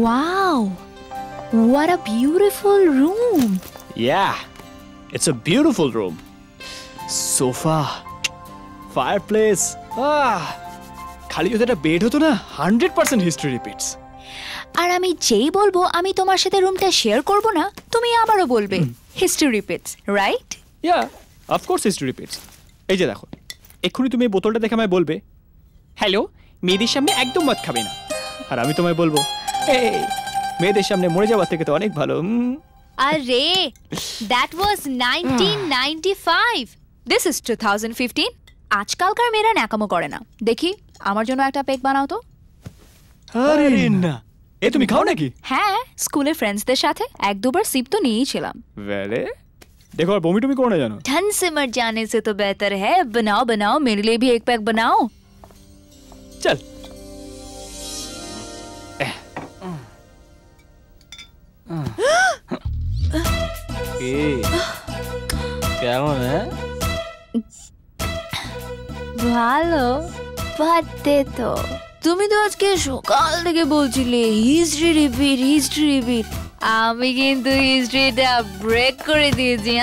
Wow, what a beautiful room. Yeah, it's a beautiful room. Sofa, fireplace. খালি যদি একটা bed হতো না 100% হিস্ট্রি রিপিটস। আর আমি যেই বলবো আমি তোমার সাথে রুমটা শেয়ার করব না, তুমি আবারও বলবে history repeats, right? Yeah, of course history repeats. এই যে দেখো, এক্ষুনি তুমি এই বোতলটা দেখে আমায় বলবে, হ্যালো, মেয়েদের সামনে একদম মদ খাবে না। আর আমি তোমায় বলবো, এই মেয়েদের সামনে মরে যাওয়ার থেকে তো অনেক ভালো। আরে, that was 1995. This is 2015. আজকালকার মেয়েরা ন্যাকামো করে না। দেখি আমার জন্য একটা পেক বানাও তো। আরে না, এ তুমি খাও নাকি? হ্যাঁ, স্কুলের ফ্রেন্ডসদের সাথে এক দুবার সিপ তো নিয়েছিলাম। वेले देखो, और बॉमी टूमी कौन है जानो? ठंड से मर जाने से तो बेहतर है बनाओ बनाओ, मेरे लिए भी एक पैक बनाओ। चल। কেমন হ্যাঁ? ভালো, পাতে তো তুমি তো আজকে সকাল থেকে বলছিলে হিস্ট্রি রিপিট। আমি কিন্তু হিস্ট্রিটা ব্রেক করে দিয়েছি।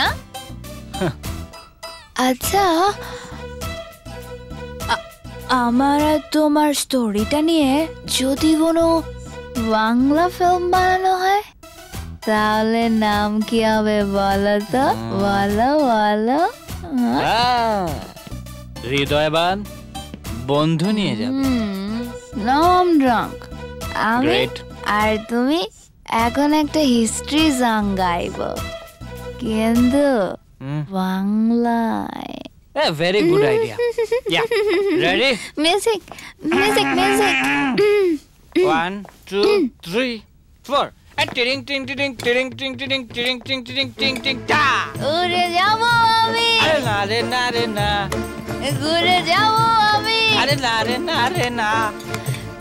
আচ্ছা, আমার আর তোমার স্টোরিটা নিয়ে যদি কোনো বাংলা ফিল্ম বানানো হয় তাহলে নাম কি হবে বলো তো? বলো। হৃদয়বান বন্ধু নিয়ে যাবে। নাম ড্রাঙ্ক আমি আর তুমি এখন একটা হিস্ট্রি সং গাইবো, কিন্তু বাংলায়। Very good idea. Yeah, ready? Music. 1 2 3 4 টিং টিং টিং টিং টিং টিং টিং টিং টিং টিং টিং টা। উড়ে যাবো আমি। আরে না রে না রে না। ঘুরে যাবো আমি। আরে না রে না রে না।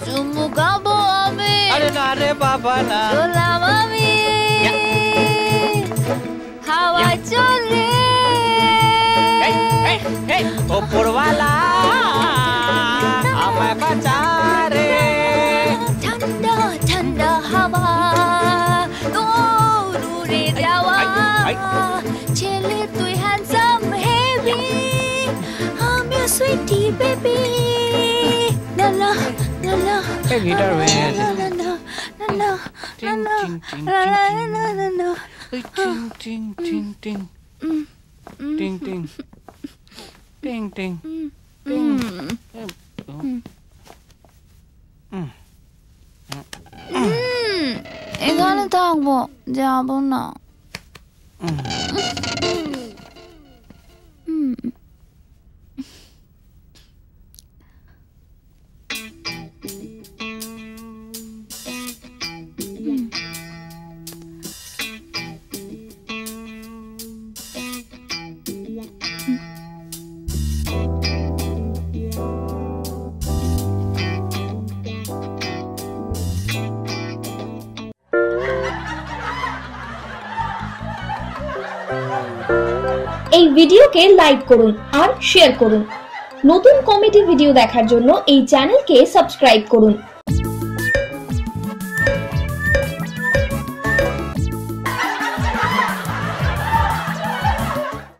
চুমু খাবো আমি। আরে না রে বাবা না। চলাম আমি। হাওয়া চলে। ওপরওয়ালা আমায় বাঁচা রে। ঠান্ডা ঠান্ডা হাওয়া তোর উড়ে যাওয়া। ছেলে তুই হ্যান্ডসাম হেভি, আমিও সুইটি বেবি। না না না না, গিটার হয়ে গেছে। না না না না না না না না। টিং টিং টিং টিং টিং টিং টিং টিং টিং। এখানে থাকবো, যাবো না। এই ভিডিওকে লাইক করুন আর শেয়ার করুন। নতুন কমেডি ভিডিও দেখার জন্য এই চ্যানেলকে সাবস্ক্রাইব করুন।